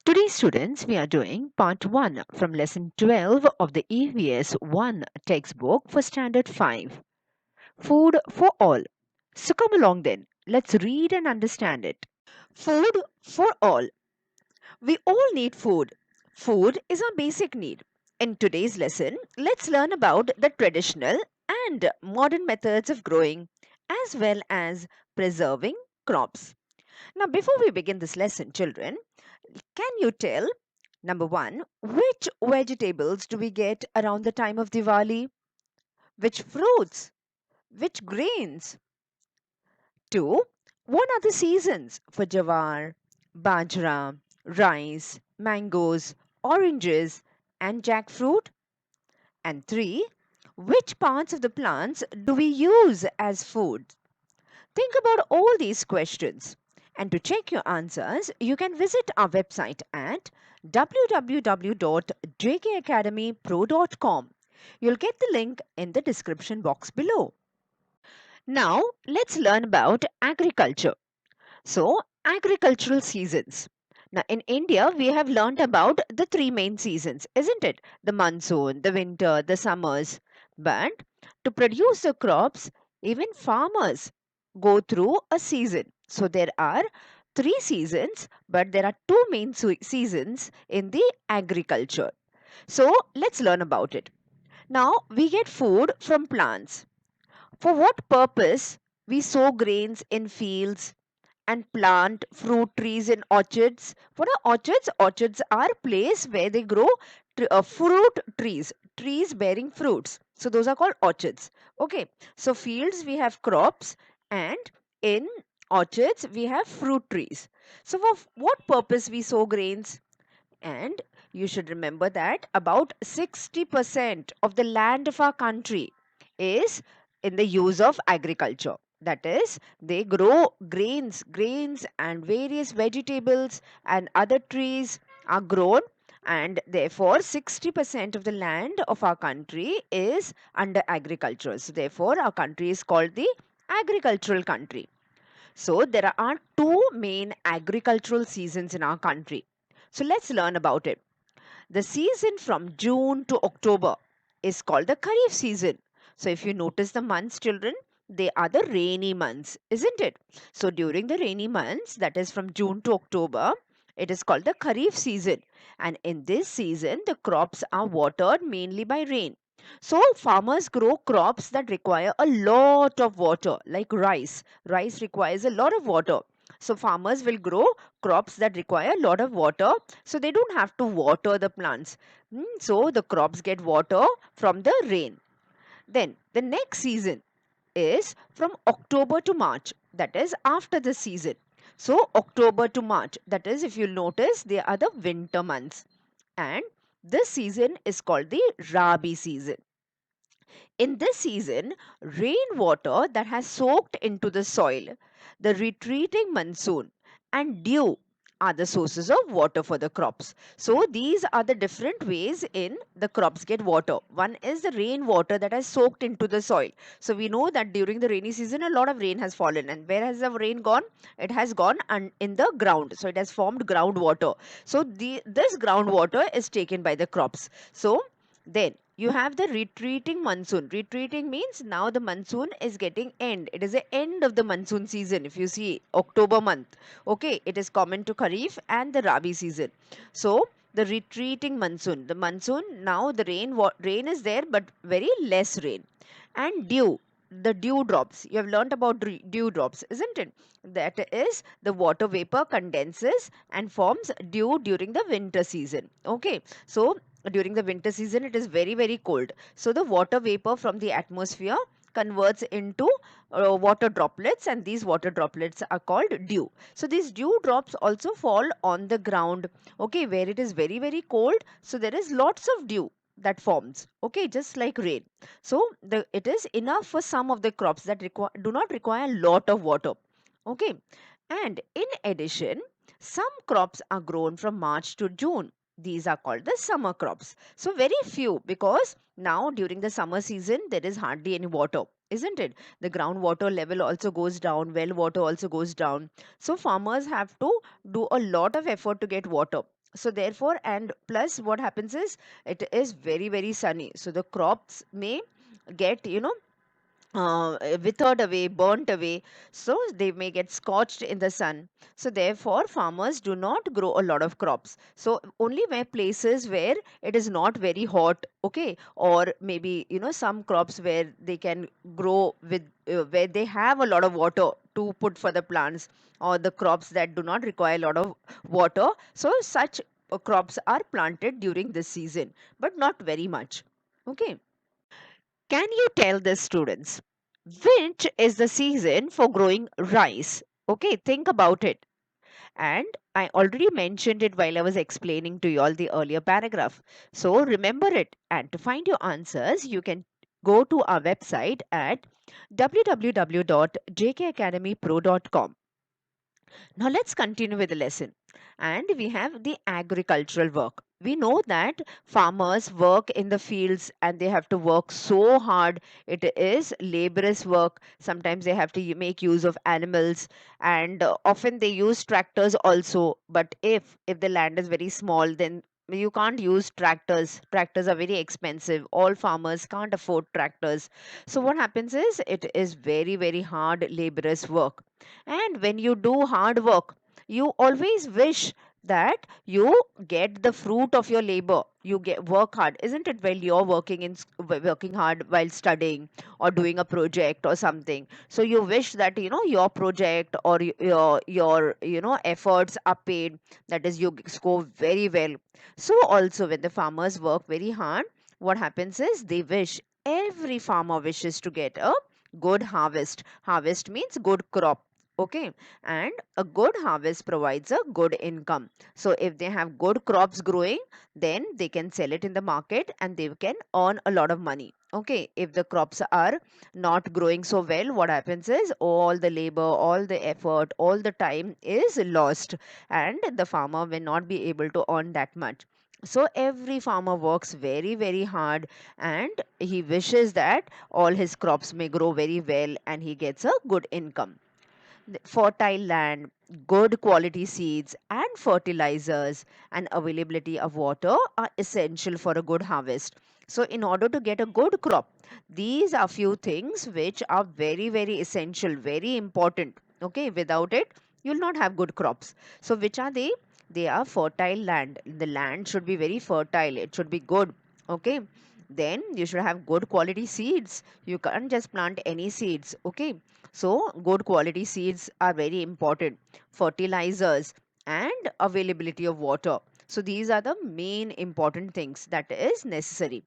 Today, students, we are doing part 1 from lesson 12 of the EVS 1 textbook for Standard 5. Food for all. So come along then. Let's read and understand it. Food for all. We all need food. Food is our basic need. In today's lesson, let's learn about the traditional and modern methods of growing as well as preserving crops. Now, before we begin this lesson, children, can you tell number one, which vegetables do we get around the time of Diwali? Which fruits? Which grains? Two, what are the seasons for jawar, bajra, rice, mangoes, oranges, and jackfruit? And three, which parts of the plants do we use as food? Think about all these questions. And to check your answers, you can visit our website at www.jkacademypro.com. You'll get the link in the description box below. Now, let's learn about agriculture. So, agricultural seasons. Now, in India, we have learned about the three main seasons, isn't it? The monsoon, the winter, the summers. But to produce the crops, even farmers go through a season. So, there are three seasons, but there are two main seasons in the agriculture. So, let's learn about it. Now, we get food from plants. For what purpose we sow grains in fields and plant fruit trees in orchards? What are orchards? Orchards are place where they grow fruit trees, trees bearing fruits. So those are called orchards. Okay. So fields we have crops, and in orchards we have fruit trees. So for what purpose we sow grains? And you should remember that about 60% of the land of our country is in the use of agriculture. That is, they grow grains and various vegetables and other trees are grown, and therefore 60% of the land of our country is under agriculture. So therefore our country is called the agricultural country. So there are two main agricultural seasons in our country. So let's learn about it. The season from June to October is called the Kharif season. So if you notice the months, children, they are the rainy months, isn't it? So during the rainy months, that is from June to October, it is called the Kharif season. And in this season, the crops are watered mainly by rain. So farmers grow crops that require a lot of water, like rice. Rice requires a lot of water. So farmers will grow crops that require a lot of water, so they don't have to water the plants. So the crops get water from the rain. Then the next season is from October to March, that is after the season. So October to March, that is, if you notice, they are the winter months. And this season is called the Rabi season. In this season, rainwater that has soaked into the soil, the retreating monsoon, and dew are the sources of water for the crops. So these are the different ways in the crops get water. One is the rainwater that has soaked into the soil. So we know that during the rainy season a lot of rain has fallen, and where has the rain gone? It has gone in the ground. So it has formed groundwater. So this groundwater is taken by the crops. So then you have the retreating monsoon. Retreating means now the monsoon is getting end. It is the end of the monsoon season. If you see October month, okay, it is common to Kharif and the Rabi season. So the retreating monsoon. The monsoon now the rain is there, but very less rain. And dew, the dew drops. You have learnt about dew drops, isn't it? That is, the water vapor condenses and forms dew during the winter season. Okay, so during the winter season it is very cold, so the water vapor from the atmosphere converts into water droplets, and these water droplets are called dew. So these dew drops also fall on the ground, okay, where it is very cold, so there is lots of dew that forms, okay, just like rain. So it is enough for some of the crops that do not require a lot of water, okay. And in addition, some crops are grown from March to June. These are called the summer crops. So very few, because now during the summer season there is hardly any water, isn't it? The groundwater level also goes down, well water also goes down. So farmers have to do a lot of effort to get water. So therefore, and plus what happens is it is very, very sunny, so the crops may get, withered away, burnt away, so they may get scorched in the sun. So therefore, farmers do not grow a lot of crops. So only where places where it is not very hot, okay, or maybe some crops where they can grow with where they have a lot of water to put for the plants, or the crops that do not require a lot of water. So such crops are planted during this season, but not very much. Okay. Can you tell the students which is the season for growing rice? Okay, think about it. And I already mentioned it while I was explaining to you all the earlier paragraph. So remember it. And to find your answers, you can go to our website at www.jkacademypro.com. Now let's continue with the lesson. And we have the agricultural work. We know that farmers work in the fields and they have to work so hard. It is laborious work. Sometimes they have to make use of animals, and often they use tractors also. But if the land is very small, then you can't use tractors. Tractors are very expensive. All farmers can't afford tractors. So what happens is it is very, very hard laborious work. And when you do hard work, you always wish that you get the fruit of your labor. You get work hard, isn't it? While you're working working hard while studying or doing a project or something. So you wish that your project or your efforts are paid. That is, you score very well. So also when the farmers work very hard, what happens is they wish, every farmer wishes to get a good harvest. Harvest means good crop. Okay, and a good harvest provides a good income. So if they have good crops growing, then they can sell it in the market and they can earn a lot of money. Okay, if the crops are not growing so well, what happens is all the labor, all the effort, all the time is lost, and the farmer will not be able to earn that much. So every farmer works very, very hard, and he wishes that all his crops may grow very well and he gets a good income. Fertile land, good quality seeds, and fertilizers, and availability of water are essential for a good harvest. So, in order to get a good crop, these are few things which are very, very essential, very important. Okay, without it, you'll not have good crops. So, which are they? They are fertile land. The land should be very fertile, it should be good. Okay, then you should have good quality seeds. You can't just plant any seeds. Okay, so good quality seeds are very important. Fertilizers and availability of water. So these are the main important things that is necessary.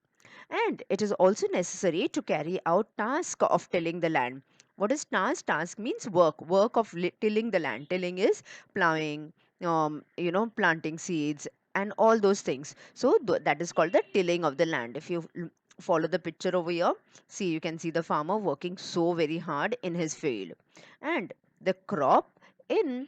And it is also necessary to carry out task of tilling the land. What is task? Task means work. Work of tilling the land. Tilling is plowing, planting seeds and all those things. So that is called the tilling of the land. If you follow the picture over here, see, you can see the farmer working so very hard in his field. And the crop in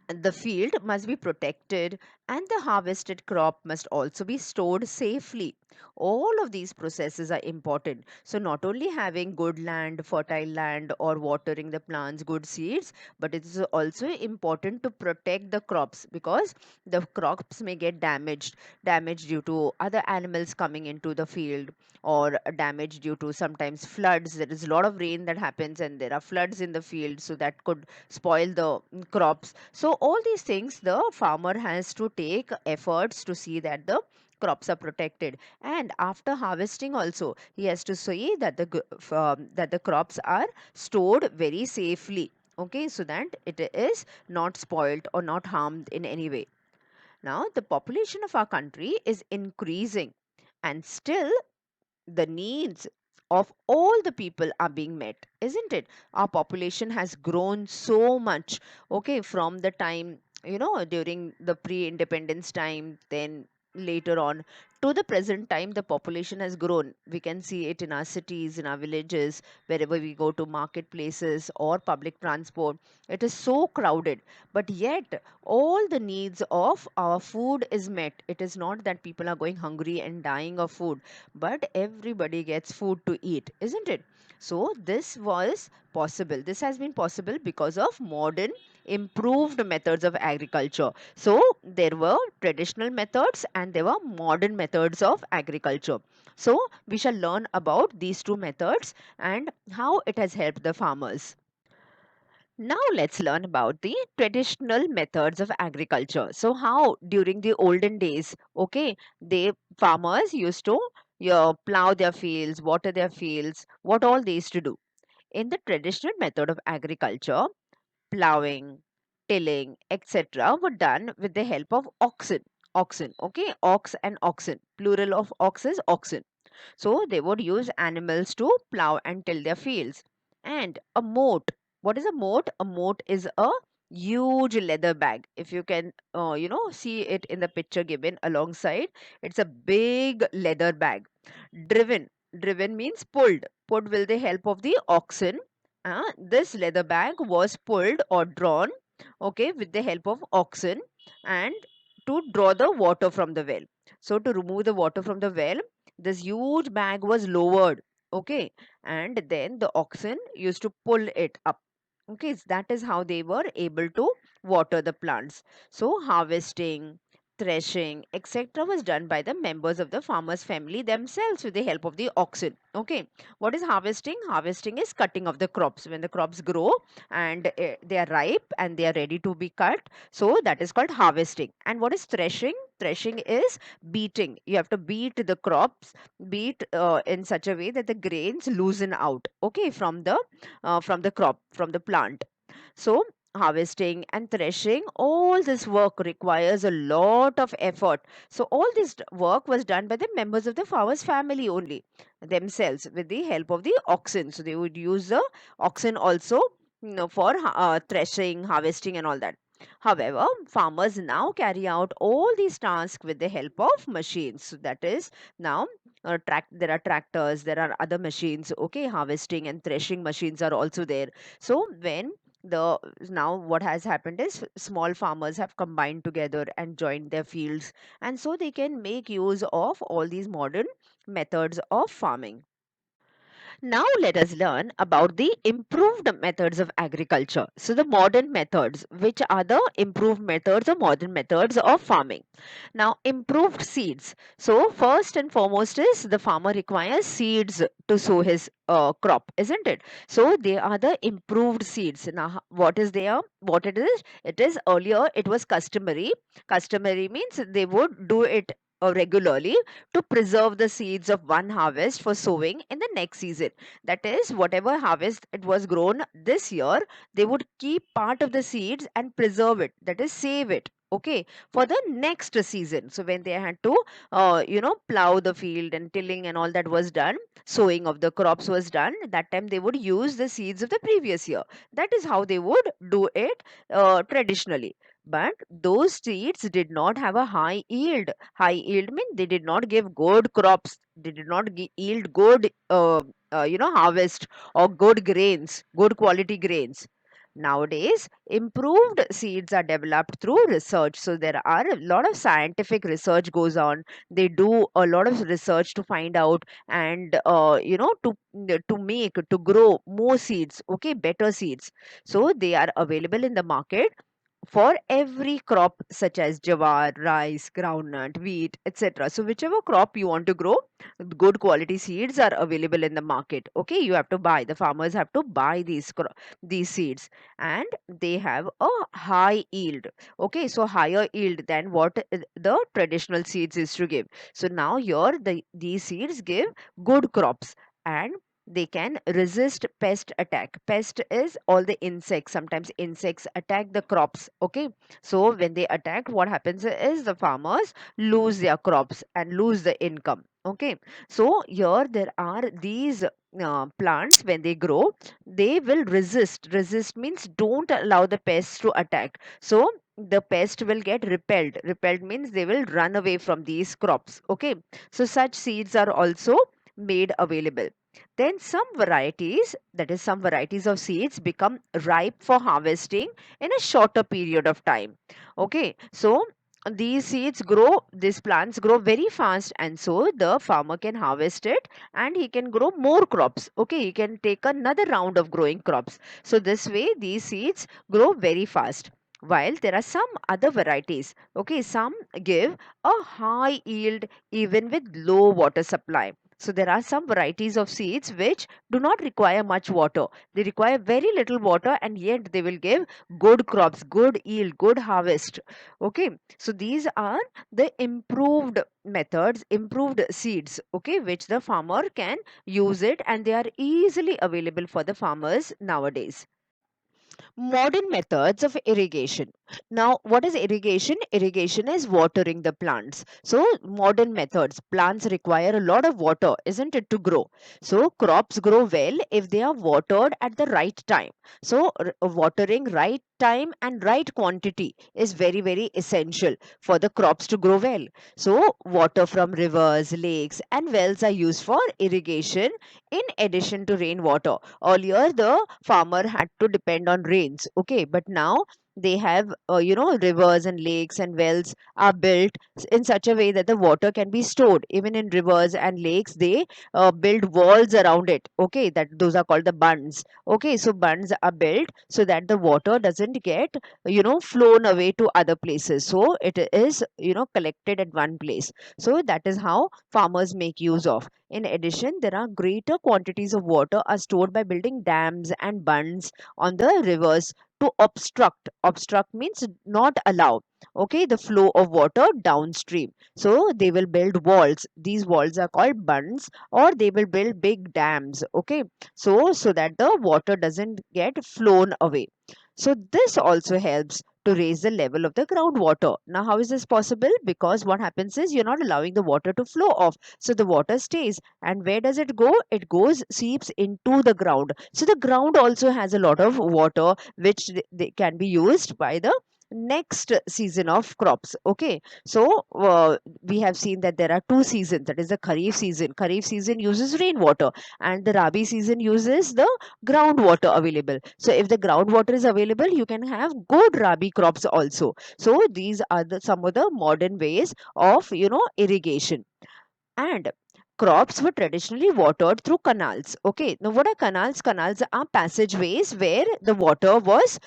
the field must be protected, and the harvested crop must also be stored safely. All of these processes are important. So, not only having good land, fertile land, or watering the plants, good seeds, but it is also important to protect the crops, because the crops may get damaged due to other animals coming into the field, or damage due to sometimes floods. There is a lot of rain that happens, and there are floods in the field, so that could spoil the crops. So all these things the farmer has to take efforts to see that the crops are protected, and after harvesting also he has to see that that the crops are stored very safely. Okay, so that it is not spoiled or not harmed in any way. Now the population of our country is increasing, and still the needs of all the people are being met, isn't it? Our population has grown so much. Okay, from the time, during the pre-independence time, then later on to the present time, the population has grown. We can see it in our cities, in our villages, wherever we go to marketplaces or public transport. It is so crowded, but yet all the needs of our food is met. It is not that people are going hungry and dying of food, but everybody gets food to eat, isn't it? So this was possible, this has been possible because of modern improved methods of agriculture. So there were traditional methods and there were modern methods of agriculture. So we shall learn about these two methods and how it has helped the farmers. Now let's learn about the traditional methods of agriculture. So how during the olden days, okay, the farmers used to plow their fields, water their fields, what all they used to do. In the traditional method of agriculture, plowing, tilling, etc. were done with the help of oxen. Oxen, okay, ox and oxen. Plural of ox is oxen. So they would use animals to plow and till their fields. And a moat. What is a moat? A moat is a huge leather bag. If you can, see it in the picture given alongside, it's a big leather bag. Driven. Driven means pulled. Pulled with the help of the oxen. This leather bag was pulled or drawn, okay, with the help of oxen and to draw the water from the well. So to remove the water from the well, this huge bag was lowered, okay, and then the oxen used to pull it up. Okay, so that is how they were able to water the plants. So harvesting, threshing, etc. was done by the members of the farmer's family themselves with the help of the oxen. Okay, what is harvesting? Harvesting is cutting of the crops. When the crops grow and they are ripe and they are ready to be cut, so that is called harvesting. And what is threshing? Threshing is beating. You have to beat the crops, beat in such a way that the grains loosen out, okay, from the crop, from the plant. So harvesting and threshing, all this work requires a lot of effort. So all this work was done by the members of the farmer's family only themselves with the help of the oxen. So they would use the oxen also, for threshing, harvesting and all that. However, farmers now carry out all these tasks with the help of machines. So that is now there are tractors, there are other machines, okay, harvesting and threshing machines are also there. So when the now what has happened is small farmers have combined together and joined their fields, and so they can make use of all these modern methods of farming. Now let us learn about the improved methods of agriculture. So the modern methods, which are the improved methods or modern methods of farming. Now improved seeds. So first and foremost is the farmer requires seeds to sow his crop, isn't it? So they are the improved seeds. Now what is there? What it is? It is earlier it was customary. Customary means they would do it regularly to preserve the seeds of one harvest for sowing in the next season. That is, whatever harvest it was grown this year, they would keep part of the seeds and preserve it. That is, save it. Okay, for the next season. So when they had to, plow the field and tilling and all that was done, sowing of the crops was done. That time they would use the seeds of the previous year. That is how they would do it traditionally. But those seeds did not have a high yield. High yield means they did not give good crops. They did not yield good, harvest or good grains, good quality grains. Nowadays, improved seeds are developed through research. So there are a lot of scientific research goes on. They do a lot of research to find out and to make to grow more seeds. Okay, better seeds. So they are available in the market for every crop such as jawar, rice, groundnut, wheat, etc. So whichever crop you want to grow, good quality seeds are available in the market. Okay, you have to buy. The farmers have to buy these seeds, and they have a high yield. Okay, so higher yield than what the traditional seeds is to give. So now here these seeds give good crops and they can resist pest attack. Pest is all the insects. Sometimes insects attack the crops. Okay, so when they attack, what happens is the farmers lose their crops and lose the income. Okay, so here there are these plants. When they grow, they will resist means don't allow the pests to attack. So the pest will get repelled means they will run away from these crops. Okay, so such seeds are also made available. Then some varieties of seeds become ripe for harvesting in a shorter period of time. Okay, so these seeds grow, these plants grow very fast, and so the farmer can harvest it and he can grow more crops. Okay, he can take another round of growing crops. So this way these seeds grow very fast. While there are some other varieties, okay, some give a high yield even with low water supply. So there are some varieties of seeds which do not require much water. They require very little water and yet they will give good crops, good yield, good harvest. Okay, so these are the improved methods, improved seeds, okay, which the farmer can use it, and they are easily available for the farmers nowadays. Modern methods of irrigation. Now, what is irrigation? Irrigation is watering the plants. So, modern methods, plants require a lot of water, isn't it, to grow? So, crops grow well if they are watered at the right time. So, watering right time and right quantity is very, very essential for the crops to grow well. So, water from rivers, lakes, and wells are used for irrigation in addition to rainwater. Earlier the farmer had to depend on rains, okay, but now they have rivers and lakes and wells are built in such a way that the water can be stored. Even in rivers and lakes they build walls around it, okay, that those are called the bunds. Okay, so bunds are built so that the water doesn't get flown away to other places, so it is collected at one place. So that is how farmers make use of. In addition, there are greater quantities of water are stored by building dams and bunds on the rivers to obstruct. Obstruct means not allow, okay, the flow of water downstream. So they will build walls. These walls are called bunds, or they will build big dams, okay, so that the water doesn't get flown away. So this also helps to raise the level of the groundwater. Now, how is this possible? Because what happens is you're not allowing the water to flow off. So the water stays. And where does it go? It goes, seeps into the ground. So the ground also has a lot of water which they can be used by the next season of crops. Okay. So we have seen that there are two seasons. That is the Kharif season. Kharif season uses rainwater and the Rabi season uses the groundwater available. So if the groundwater is available, you can have good Rabi crops also. So these are some of the modern ways of irrigation. And crops were traditionally watered through canals. Okay, now what are canals? Canals are passageways where the water was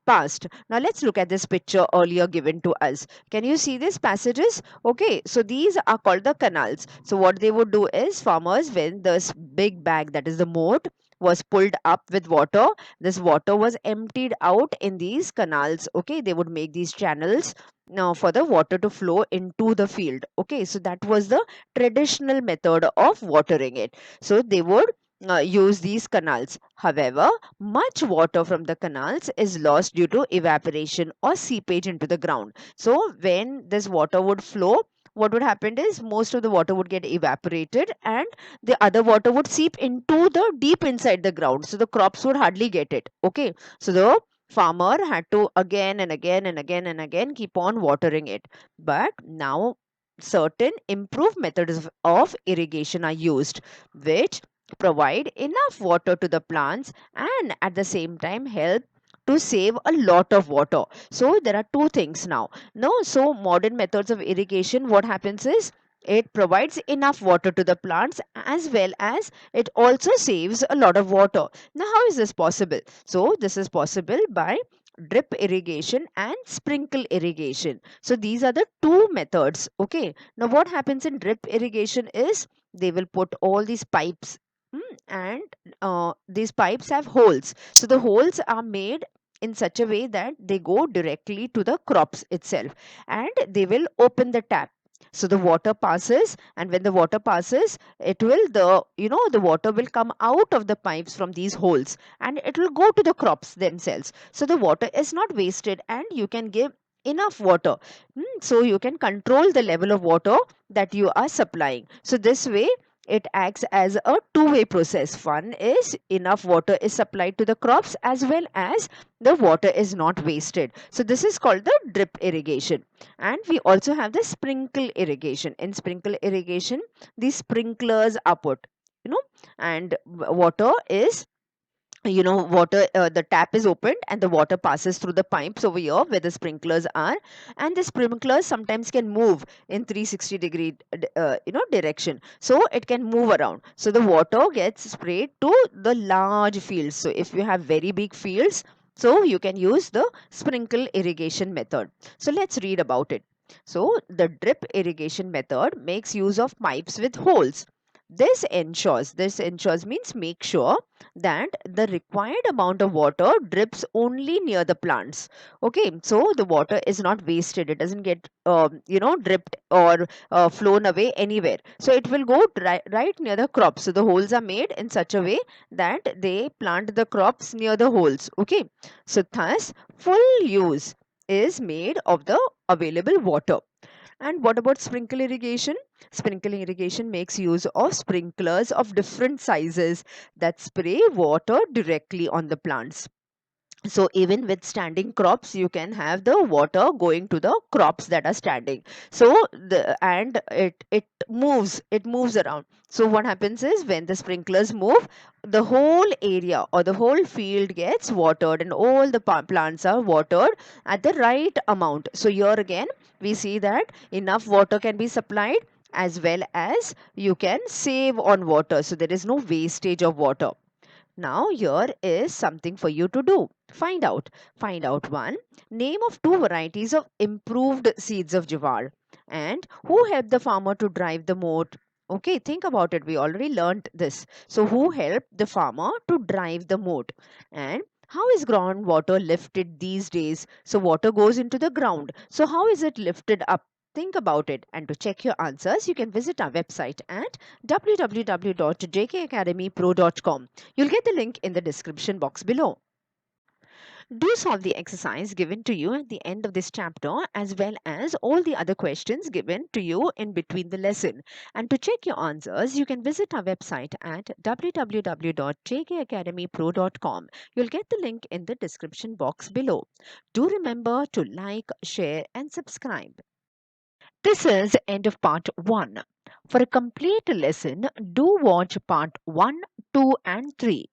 passed. Now let's look at this picture earlier given to us. Can you see these passages? Okay, so these are called the canals. So what they would do is, farmers, when this big bag, that is the moat, was pulled up with water, this water was emptied out in these canals. Okay, they would make these channels now for the water to flow into the field. Okay, so that was the traditional method of watering it. So they would use these canals. However, much water from the canals is lost due to evaporation or seepage into the ground. So when this water would flow, what would happen is most of the water would get evaporated and the other water would seep into the deep inside the ground, so the crops would hardly get it. Okay, so the farmer had to again and again and again and again keep on watering it. But now certain improved methods of irrigation are used, which provide enough water to the plants and at the same time help to save a lot of water. So there are two things now. No, so modern methods of irrigation, what happens is it provides enough water to the plants as well as it also saves a lot of water. Now, how is this possible? So, this is possible by drip irrigation and sprinkle irrigation. So, these are the two methods. Okay. Now, what happens in drip irrigation is they will put all these pipes, and these pipes have holes. So, the holes are made in such a way that they go directly to the crops itself, and they will open the tap, so the water passes, and when the water passes, it will the water will come out of the pipes from these holes and it will go to the crops themselves. So the water is not wasted and you can give enough water. So you can control the level of water that you are supplying. So this way it acts as a two-way process. One is enough water is supplied to the crops as well as the water is not wasted. So this is called the drip irrigation. And we also have the sprinkle irrigation. In sprinkle irrigation, the sprinklers are put, and water is water, the tap is opened and the water passes through the pipes over here where the sprinklers are, and the sprinklers sometimes can move in 360-degree direction, so it can move around, so the water gets sprayed to the large fields. So if you have very big fields, so you can use the sprinkle irrigation method. So let's read about it. So the drip irrigation method makes use of pipes with holes. This ensures means make sure that the required amount of water drips only near the plants. Okay, so the water is not wasted, it doesn't get dripped or flown away anywhere, so it will go right near the crops. So the holes are made in such a way that they plant the crops near the holes. Okay, so thus full use is made of the available water. And what about sprinkle irrigation? Sprinkle irrigation makes use of sprinklers of different sizes that spray water directly on the plants. So even with standing crops, you can have the water going to the crops that are standing. So it moves around. So what happens is when the sprinklers move, the whole area or the whole field gets watered, and all the plants are watered at the right amount. So here again we see that enough water can be supplied, as well as you can save on water, so there is no wastage of water. Now here is something for you to do. Find out. Find out one. Name of two varieties of improved seeds of jawar, and who helped the farmer to drive the moat. Okay, think about it. We already learnt this. So who helped the farmer to drive the moat? And how is groundwater lifted these days? So water goes into the ground. So how is it lifted up? Think about it. And to check your answers, you can visit our website at www.jkacademypro.com. You'll get the link in the description box below. Do solve the exercise given to you at the end of this chapter, as well as all the other questions given to you in between the lesson. And to check your answers, you can visit our website at www.jkacademypro.com. You'll get the link in the description box below. Do remember to like, share, and subscribe. This is end of part 1. For a complete lesson, do watch part 1, 2, and 3.